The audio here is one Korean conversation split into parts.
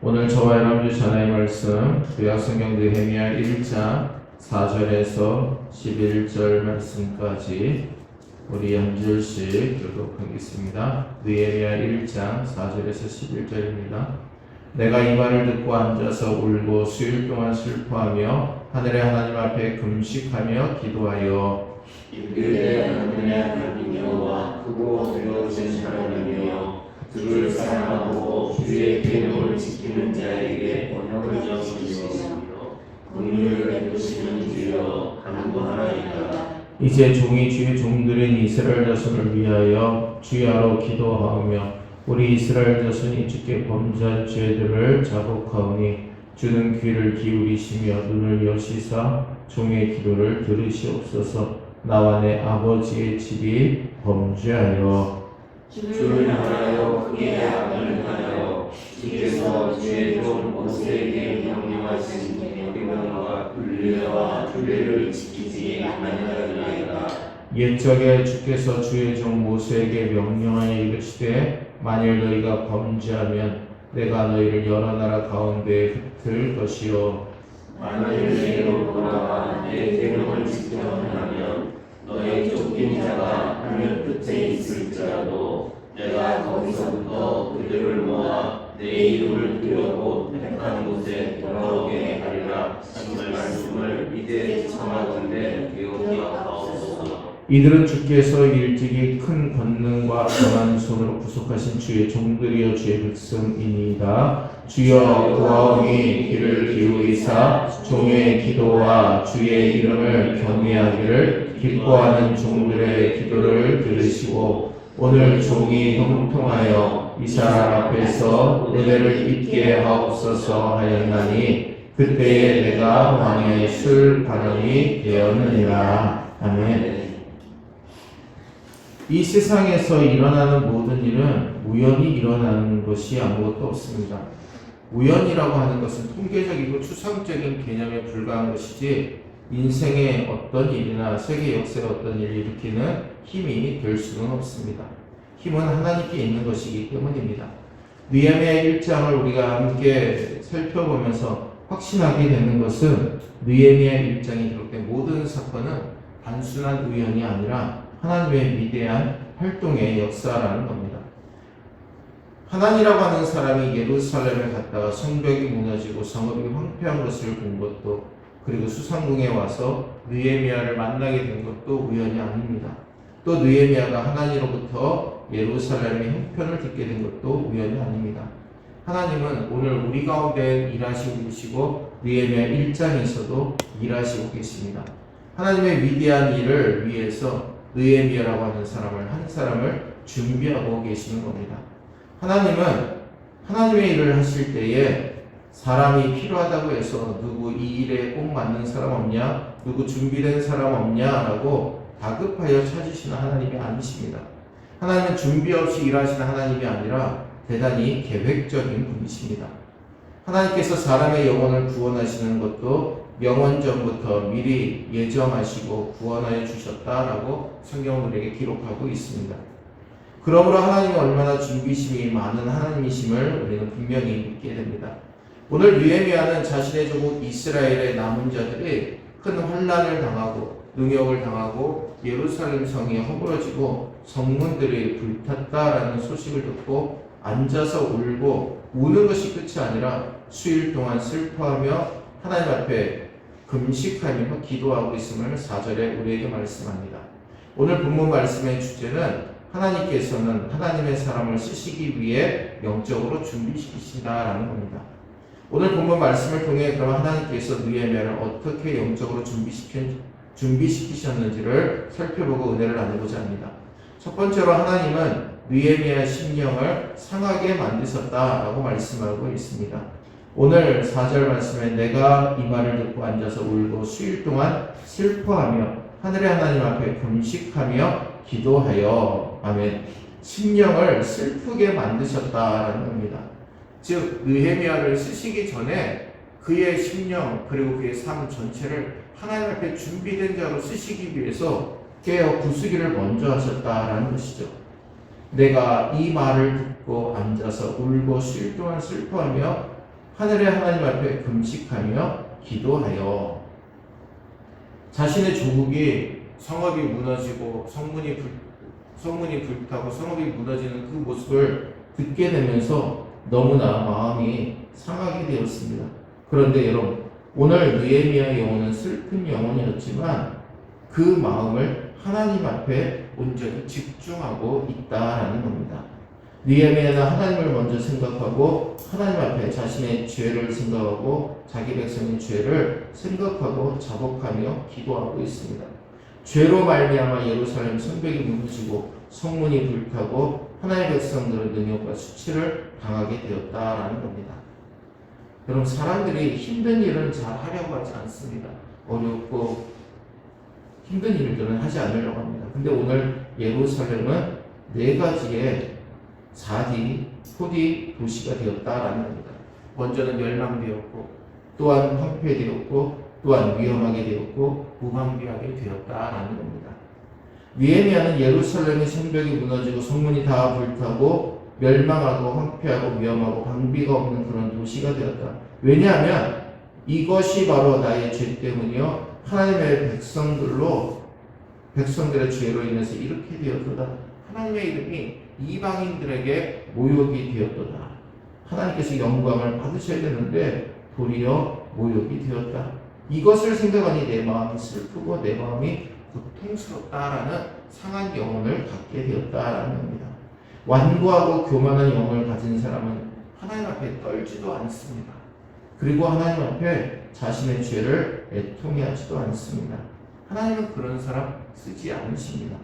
오늘 저와 여러분들 전하의 말씀 구약성경 느헤미야 1장 4절에서 11절 말씀까지 우리 한 절씩 교독하겠습니다. 느헤미야 1장 4절에서 11절입니다. 내가 이 말을 듣고 앉아서 울고 수일 동안 슬퍼하며 하늘의 하나님 앞에 금식하며 기도하여 이들의 하나님 여호와 크고 두려우신 하나님이여 주를 사랑하고 주의 계명을 지키는 자에게 번영을 주시며 긍휼을 베푸시는 주여 간구하나이다. 이제 종이 주의 종들인 이스라엘 자손을 위하여 주야로 기도하며 우리 이스라엘 자손이 주께 범죄한 죄들을 자복하오니 주는 귀를 기울이시며 눈을 여시사 종의 기도를 들으시옵소서. 나와 내 아버지의 집이 범죄하여 주를 향하여 크게 악을 행하여 주께서 주의 종 모세에게 명령하신 계명과 율례와 규례를 지키지 아니하였나이다. 옛적에 주께서 주의 종 모세에게 명령하여 이르시되 만일 너희가 범죄하면 내가 너희를 여러 나라 가운데에 흩을 것이요 만일 내게로 돌아와 내 계명을 지켜 행하면 너의 쫓긴 자가 하늘 끝에 있을지라도 내가 거기서부터 그들을 모아 내 이름을 두려고 택한 곳에 돌아오게 하리라. 이 말씀을 이제 청하건대 기억하옵소서. 이들은 주께서 일찍이 큰 권능과 강한 손으로 구속하신 주의 종들이여 주의 백성이니이다. 주여 구하오니 귀를 기울이사 종의 기도와 주의 이름을 경외하기를 기뻐하는 종들의 기도를 들으시고 오늘 종이 형통하여 이 사람 앞에서 은혜를 입게 하옵소서 하였나니 그때에 내가 왕의 술 반응이 되었느니라. 아멘. 이 세상에서 일어나는 모든 일은 우연히 일어나는 것이 아무것도 없습니다. 우연이라고 하는 것은 통계적이고 추상적인 개념에 불과한 것이지 인생의 어떤 일이나 세계 역사의 어떤 일을 일으키는 힘이 될 수는 없습니다. 힘은 하나님께 있는 것이기 때문입니다. 느헤미야 1장을 우리가 함께 살펴보면서 확신하게 되는 것은 느헤미야 1장에 기록된 모든 사건은 단순한 우연이 아니라 하나님의 위대한 활동의 역사라는 겁니다. 하나님이라고 하는 사람이 예루살렘에 갔다가 성벽이 무너지고 성읍이 황폐한 것을 본 것도 그리고 수상궁에 와서 느헤미야를 만나게 된 것도 우연이 아닙니다. 또 느헤미야가 하나님으로부터 예루살렘의 형편을 듣게 된 것도 우연이 아닙니다. 하나님은 오늘 우리 가운데 일하시고 계시고 느헤미야 1장에서도 일하시고 계십니다. 하나님의 위대한 일을 위해서 느헤미야라고 하는 사람을 한 사람을 준비하고 계시는 겁니다. 하나님은 하나님의 일을 하실 때에 사람이 필요하다고 해서 누구 이 일에 꼭 맞는 사람 없냐, 누구 준비된 사람 없냐라고 다급하여 찾으시는 하나님이 아니십니다. 하나님은 준비 없이 일하시는 하나님이 아니라 대단히 계획적인 분이십니다. 하나님께서 사람의 영혼을 구원하시는 것도 명원 전부터 미리 예정하시고 구원하여 주셨다라고 성경은 우리에게 기록하고 있습니다. 그러므로 하나님이 얼마나 준비심이 많은 하나님이심을 우리는 분명히 믿게 됩니다. 오늘 느헤미야는 자신의 조국 이스라엘의 남은 자들이 큰 환난을 당하고 능욕을 당하고 예루살렘 성이 허물어지고 성문들이 불탔다라는 소식을 듣고 앉아서 울고 우는 것이 끝이 아니라 수일 동안 슬퍼하며 하나님 앞에 금식하며 기도하고 있음을 4절에 우리에게 말씀합니다. 오늘 본문 말씀의 주제는 하나님께서는 하나님의 사람을 쓰시기 위해 영적으로 준비시키신다라는 겁니다. 오늘 본문 말씀을 통해 그럼 하나님께서 느헤미야를 어떻게 영적으로 준비시키셨는지를 살펴보고 은혜를 나누고자 합니다. 첫 번째로 하나님은 느헤미야의 심령을 상하게 만드셨다라고 말씀하고 있습니다. 오늘 4절 말씀에 내가 이 말을 듣고 앉아서 울고 수일 동안 슬퍼하며 하늘의 하나님 앞에 금식하며 기도하여 아멘. 심령을 슬프게 만드셨다라는 겁니다. 즉 느헤미야를 쓰시기 전에 그의 심령 그리고 그의 삶 전체를 하나님 앞에 준비된 자로 쓰시기 위해서 깨어 부수기를 먼저 하셨다라는 것이죠. 내가 이 말을 듣고 앉아서 울고 수일 동안 슬퍼하며 하늘의 하나님 앞에 금식하며 기도하여 자신의 조국이 성읍이 무너지고 성문이 불타고 성읍이 무너지는 그 모습을 듣게 되면서 너무나 마음이 상하게 되었습니다. 그런데 여러분, 오늘 느헤미야의 영혼은 슬픈 영혼이었지만 그 마음을 하나님 앞에 온전히 집중하고 있다라는 겁니다. 느헤미야는 하나님을 먼저 생각하고 하나님 앞에 자신의 죄를 생각하고 자기 백성의 죄를 생각하고 자복하며 기도하고 있습니다. 죄로 말미암아 예루살렘 성벽이 무너지고 성문이 불타고 하나님의 백성들은 능욕과 수치를 당하게 되었다라는 겁니다. 여러분, 사람들이 힘든 일은 잘 하려고 하지 않습니다. 어렵고 힘든 일들은 하지 않으려고 합니다. 근데 오늘 예루살렘은 4가지의 포디 도시가 되었다라는 겁니다. 먼저는 멸망되었고, 또한 황폐되었고, 또한 위험하게 되었고, 무방비하게 되었다라는 겁니다. 느헤미야는 예루살렘의 성벽이 무너지고 성문이 다 불타고 멸망하고 황폐하고 위험하고 방비가 없는 그런 도시가 되었다. 왜냐하면 이것이 바로 나의 죄 때문이요 하나님의 백성들의 죄로 인해서 이렇게 되었도다. 하나님의 이름이 이방인들에게 모욕이 되었도다. 하나님께서 영광을 받으셔야 되는데 도리어 모욕이 되었다. 이것을 생각하니 내 마음이 슬프고 내 마음이 고통스럽다라는 상한 영혼을 갖게 되었다라는 겁니다. 완고하고 교만한 영혼을 가진 사람은 하나님 앞에 떨지도 않습니다. 그리고 하나님 앞에 자신의 죄를 애통해하지도 않습니다. 하나님은 그런 사람 쓰지 않으십니다.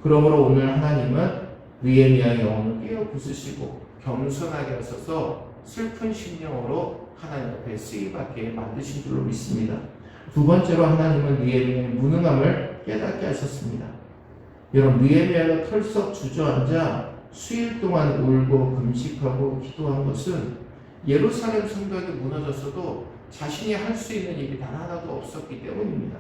그러므로 오늘 하나님은 느헤미야의 영혼을 깨어 부수시고 겸손하게 하셔서 슬픈 심령으로 하나님 앞에 쓰임받게 만드신 줄로 믿습니다. 두 번째로 하나님은 느헤미야의 무능함을 깨닫게 하셨습니다. 여러분, 느헤미야가 털썩 주저앉아 수일 동안 울고 금식하고 기도한 것은 예루살렘 성벽이 무너졌어도 자신이 할 수 있는 일이 단 하나도 없었기 때문입니다.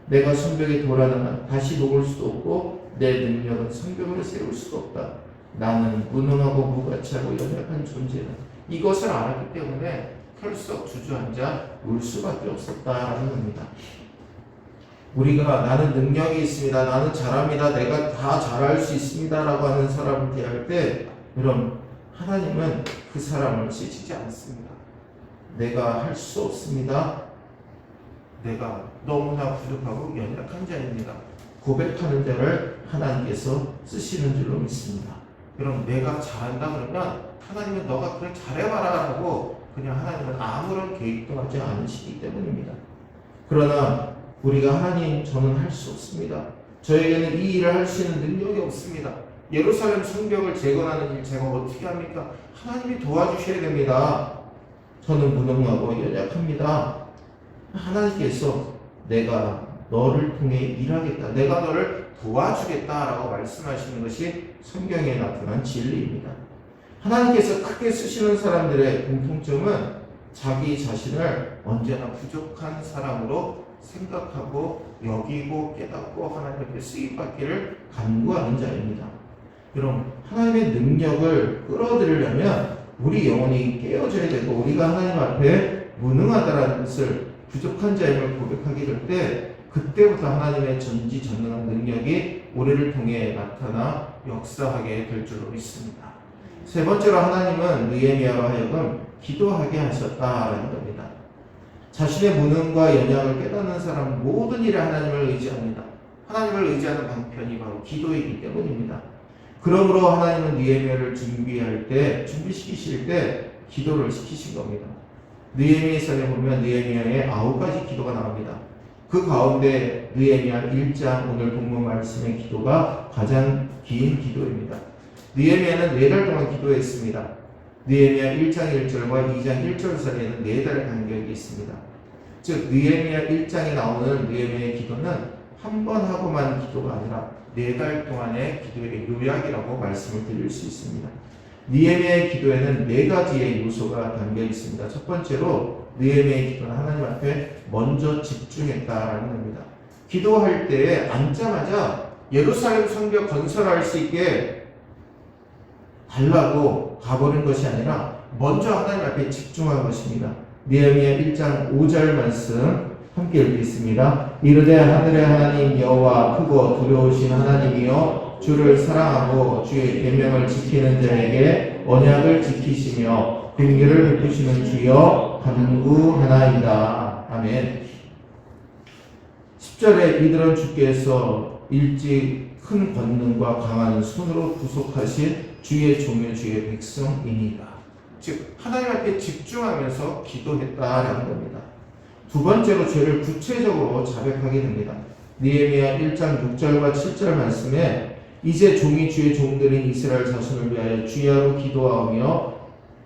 내가 성벽에 돌아나면 다시 놓을 수도 없고 내 능력은 성벽을 세울 수도 없다. 나는 무능하고 무가치하고 연약한 존재다. 이것을 알았기 때문에 털썩 주저앉아 울 수밖에 없었다라는 겁니다. 우리가 나는 능력이 있습니다. 나는 잘합니다. 내가 다 잘할 수 있습니다. 라고 하는 사람을 대할 때 여러분, 하나님은 그 사람을 지치지 않습니다. 내가 할 수 없습니다. 내가 너무나 부족하고 연약한 자입니다. 고백하는 자를 하나님께서 쓰시는 줄로 믿습니다. 여러분, 내가 잘한다 그러면 하나님은 너가 그래 잘해봐라 라고 그냥 하나님은 아무런 개입도 하지 않으시기 때문입니다. 그러나 우리가 하나님, 저는 할 수 없습니다. 저에게는 이 일을 할 수 있는 능력이 없습니다. 예루살렘 성벽을 재건하는 일 제가 어떻게 합니까? 하나님이 도와주셔야 됩니다. 저는 무능하고 연약합니다. 하나님께서 내가 너를 통해 일하겠다. 내가 너를 도와주겠다라고 말씀하시는 것이 성경에 나타난 진리입니다. 하나님께서 크게 쓰시는 사람들의 공통점은 자기 자신을 언제나 부족한 사람으로 생각하고 여기고 깨닫고 하나님 앞에 쓰임받기를 간구하는 자입니다. 여러분, 하나님의 능력을 끌어들이려면 우리 영혼이 깨어져야 되고 우리가 하나님 앞에 무능하다라는 것을 부족한 자임을 고백하게 될 때 그때부터 하나님의 전지전능한 능력이 우리를 통해 나타나 역사하게 될 줄로 믿습니다. 세 번째로 하나님은 느헤미야로 하여금 기도하게 하셨다라는 겁니다. 자신의 무능과 연약을 깨닫는 사람은 모든 일에 하나님을 의지합니다. 하나님을 의지하는 방편이 바로 기도이기 때문입니다. 그러므로 하나님은 느헤미야를 준비시키실 때 기도를 시키신 겁니다. 느헤미야서에 보면 느헤미야의 9가지 기도가 나옵니다. 그 가운데 느헤미야 1장 오늘 본문 말씀의 기도가 가장 긴 기도입니다. 느헤미야는 4달 동안 기도했습니다. 느헤미야 1장 1절과 2장 1절 사이에는 4달 간격이 있습니다. 즉 느헤미야 1장에 나오는 느헤미야의 기도는 한 번 하고만 기도가 아니라 4달 동안의 기도의 요약이라고 말씀을 드릴 수 있습니다. 느헤미야의 기도에는 4가지의 요소가 담겨 있습니다. 첫 번째로 느헤미야의 기도는 하나님 앞에 먼저 집중했다라는 겁니다. 기도할 때 앉자마자 예루살렘 성벽 건설할 수 있게 달라고 가버린 것이 아니라 먼저 하나님 앞에 집중한 것입니다. 느헤미야 1장 5절 말씀 함께 읽겠습니다. 이르되 하늘의 하나님 여호와 크고 두려우신 하나님이여 주를 사랑하고 주의 계명을 지키는 자에게 언약을 지키시며 긍휼을 베푸시는 주여 간구하나이다. 아멘. 10절에 이들은 주께서 일찍 큰 권능과 강한 손으로 구속하신 주의 종의 주의 백성이니라. 즉 하나님 앞에 집중하면서 기도했다라는 겁니다. 두 번째로 죄를 구체적으로 자백하게 됩니다. 느헤미야 1장 6절과 7절 말씀에 이제 종이 주의 종들인 이스라엘 자손을 위하여 주야로 기도하오며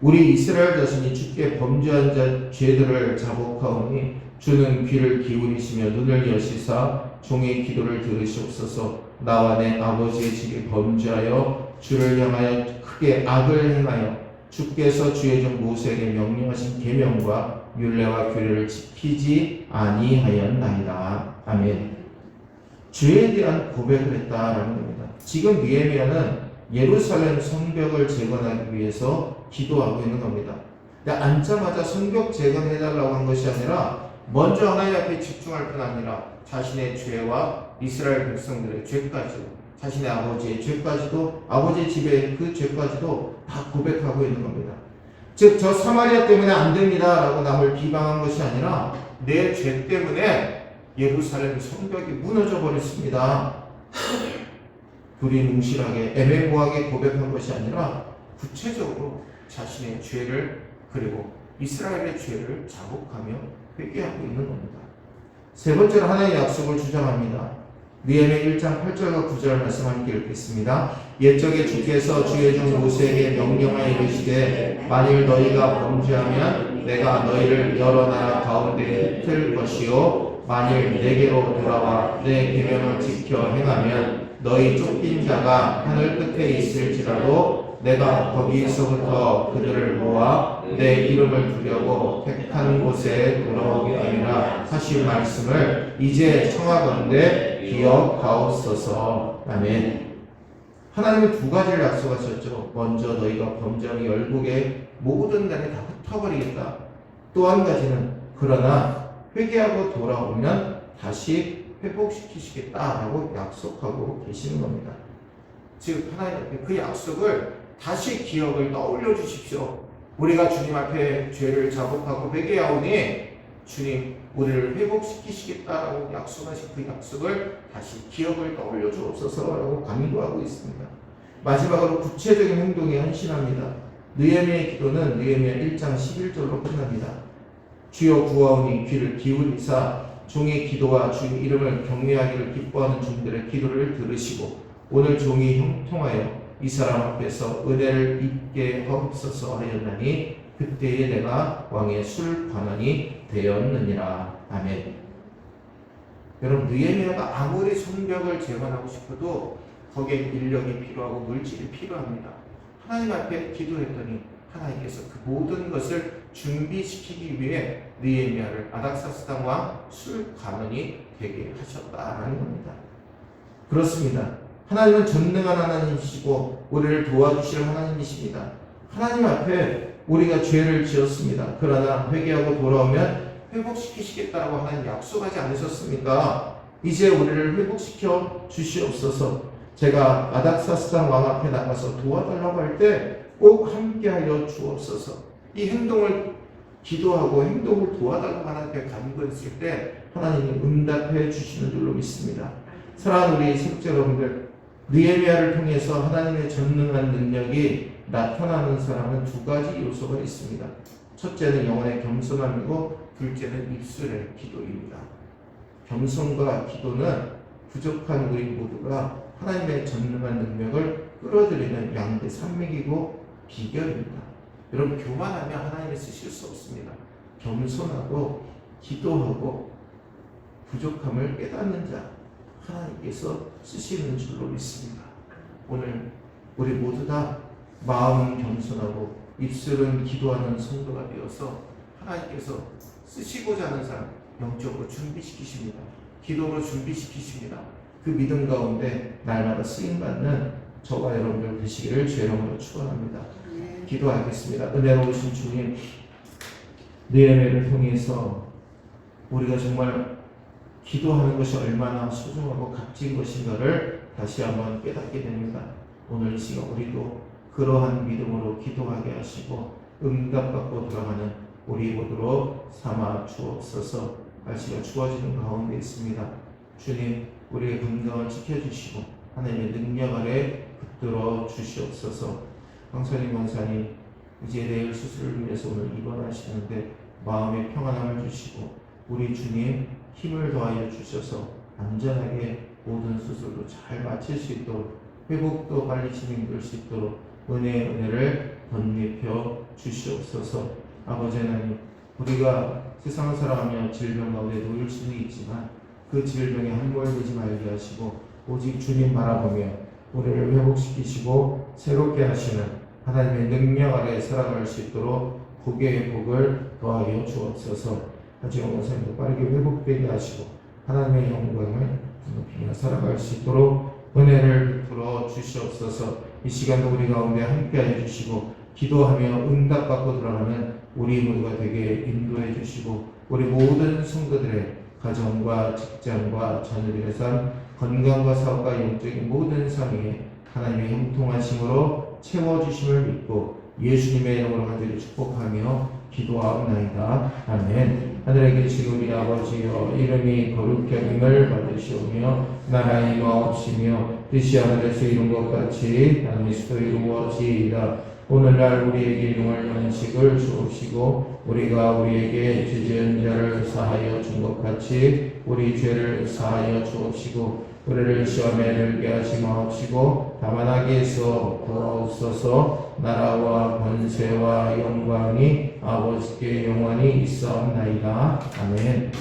우리 이스라엘 자손이 주께 범죄한 자 죄들을 자복하오니 주는 귀를 기울이시며 눈을 여시사 종의 기도를 들으시옵소서. 나와 내 아버지의 집이 범죄하여 주를 향하여 크게 악을 행하여 주께서 주의 종 모세에게 명령하신 계명과 율례와 규례를 지키지 아니하였나이다. 아멘. 죄에 대한 고백을 했다라는 겁니다. 지금 느헤미야는 예루살렘 성벽을 재건하기 위해서 기도하고 있는 겁니다. 근데 앉자마자 성벽 재건해달라고 한 것이 아니라 먼저 하나님 앞에 집중할 뿐 아니라 자신의 죄와 이스라엘 백성들의 죄까지도 자신의 아버지의 죄까지도 아버지의 집의 그 죄까지도 다 고백하고 있는 겁니다. 즉 저 사마리아 때문에 안 됩니다 라고 남을 비방한 것이 아니라 내 죄 때문에 예루살렘 성벽이 무너져 버렸습니다. 두리뭉실하게 애매모호하게 고백한 것이 아니라 구체적으로 자신의 죄를 그리고 이스라엘의 죄를 자복하며 회개하고 있는 겁니다. 세 번째로 하나님의 약속을 주장합니다. 느헤미야 1장 8절과 9절 말씀 함께 읽겠습니다. 옛적에 주께서 주의 종 모세에게 명령하여 이르시되 만일 너희가 범죄하면 내가 너희를 여러 나라 가운데 흩을 것이요 만일 내게로 돌아와 내 계명을 지켜 행하면 너희 쫓긴 자가 하늘 끝에 있을지라도 내가 거기서부터 그들을 모아 내 이름을 두려고 택한 곳에 돌아오게 하리라 하신 말씀을 이제 청하건대 기억하옵소서. 아멘. 하나님은 두 가지를 약속하셨죠. 먼저 너희가 범죄하면 열국의 모든 날에 다 흩어버리겠다. 또 한 가지는 그러나 회개하고 돌아오면 다시 회복시키시겠다라고 약속하고 계시는 겁니다. 즉 하나님 앞에 그 약속을 다시 기억을 떠올려 주십시오. 우리가 주님 앞에 죄를 자복하고 회개하오니 주님 우리를 회복시키시겠다라고 약속하신 그 약속을 다시 기억을 떠올려 주옵소서라고 간구하고 있습니다. 마지막으로 구체적인 행동에 헌신합니다. 느헤미야의 기도는 느헤미야 1장 11절로 끝납니다. 주여 구하오니 귀를 기울이사 종의 기도와 주의 이름을 경외하기를 기뻐하는 종들의 기도를 들으시고 오늘 종이 형통하여 이 사람 앞에서 은혜를 입게 하옵소서 하였나니 그때에 내가 왕의 술 관원이 되었느니라. 아멘. 여러분 느헤미야가 아무리 성벽을 재건하고 싶어도 거기에 인력이 필요하고 물질이 필요합니다. 하나님 앞에 기도했더니 하나님께서 그 모든 것을 준비시키기 위해 느헤미야를 아닥사스당 왕 술 관원이 되게 하셨다라는 겁니다. 그렇습니다. 하나님은 전능한 하나님이시고 우리를 도와주실 하나님이십니다. 하나님 앞에 우리가 죄를 지었습니다. 그러나 회개하고 돌아오면 회복시키시겠다라고 하나님 약속하지 않으셨습니까? 이제 우리를 회복시켜 주시옵소서. 제가 아닥사스당 왕 앞에 나가서 도와달라고 할 때 꼭 함께하여 주옵소서. 이 행동을 기도하고 행동을 도와달라고 하나님께 간구했을 때 하나님이 응답해 주시는 줄로 믿습니다. 사랑하는 우리 성도 여러분들, 느헤미야를 통해서 하나님의 전능한 능력이 나타나는 사람은 두 가지 요소가 있습니다. 첫째는 영혼의 겸손함이고 둘째는 입술의 기도입니다. 겸손과 기도는 부족한 우리 모두가 하나님의 전능한 능력을 끌어들이는 양대 산맥이고 비결입니다. 여러분 교만하면 하나님이 쓰실 수 없습니다. 겸손하고 기도하고 부족함을 깨닫는 자 하나님께서 쓰시는 줄로 믿습니다. 오늘 우리 모두 다 마음은 겸손하고 입술은 기도하는 성도가 되어서 하나님께서 쓰시고자 하는 사람 영적으로 준비시키십니다. 기도로 준비시키십니다. 그 믿음 가운데 날마다 쓰임받는 저와 여러분들 되시기를 주의 이름으로 축원합니다. 기도하겠습니다. 은혜로우신 주님, 느헤미야를 통해서 우리가 정말 기도하는 것이 얼마나 소중하고 값진 것인가를 다시 한번 깨닫게 됩니다. 오늘 이 시간 우리도 그러한 믿음으로 기도하게 하시고 응답받고 돌아가는 우리 모두로 삼아 주옵소서. 날씨가 추워지는 가운데 있습니다. 주님, 우리의 건강을 지켜주시고 하나님의 능력 아래 붙들어 주시옵소서. 황선임 원사님, 이제 내일 수술을 위해서 오늘 입원하시는데 마음의 평안함을 주시고 우리 주님 힘을 더하여 주셔서 안전하게 모든 수술도 잘 마칠 수 있도록 회복도 빨리 진행될 수 있도록 은혜를 덧입혀 주시옵소서. 아버지 하나님, 우리가 세상을 살아가며 질병 가운데 놓일 수는 있지만 그 질병에 함몰되지 말게 하시고 오직 주님 바라보며 우리를 회복시키시고 새롭게 하시는 하나님의 능력 아래 살아갈 수 있도록 복의 복을 더하여 주옵소서. 하지만 원사님도 빠르게 회복되게 하시고 하나님의 영광을 높이며 살아갈 수 있도록 은혜를 베풀어 주시옵소서. 이 시간도 우리 가운데 함께하여 주시고 기도하며 응답받고 들어가는 우리 모두가 되게 인도해 주시고 우리 모든 성도들의 가정과 직장과 자녀들의 삶, 건강과 사업과 영적인 모든 삶에 하나님의 형통하심으로 채워주심을 믿고 예수님의 이름으로 간절히 축복하며 기도하옵나이다. 아멘. 하늘에 계신 우리 아버지여, 이름이 거룩히 여김을 받으시오며 나라의 마옵시며 뜻이 하늘에서 이룬 것 같이 땅에서도 이루어지이다. 오늘날 우리에게 용할 양식을 주옵시고 우리가 우리에게 죄지은 자를 사하여 준 것 같이 우리 죄를 사하여 주옵시고 우리를 시험에 들게 하지 마옵시고 다만 악에서 구하옵소서. 나라와 권세와 영광이 아버지께 영원히 있사옵나이다. 아멘.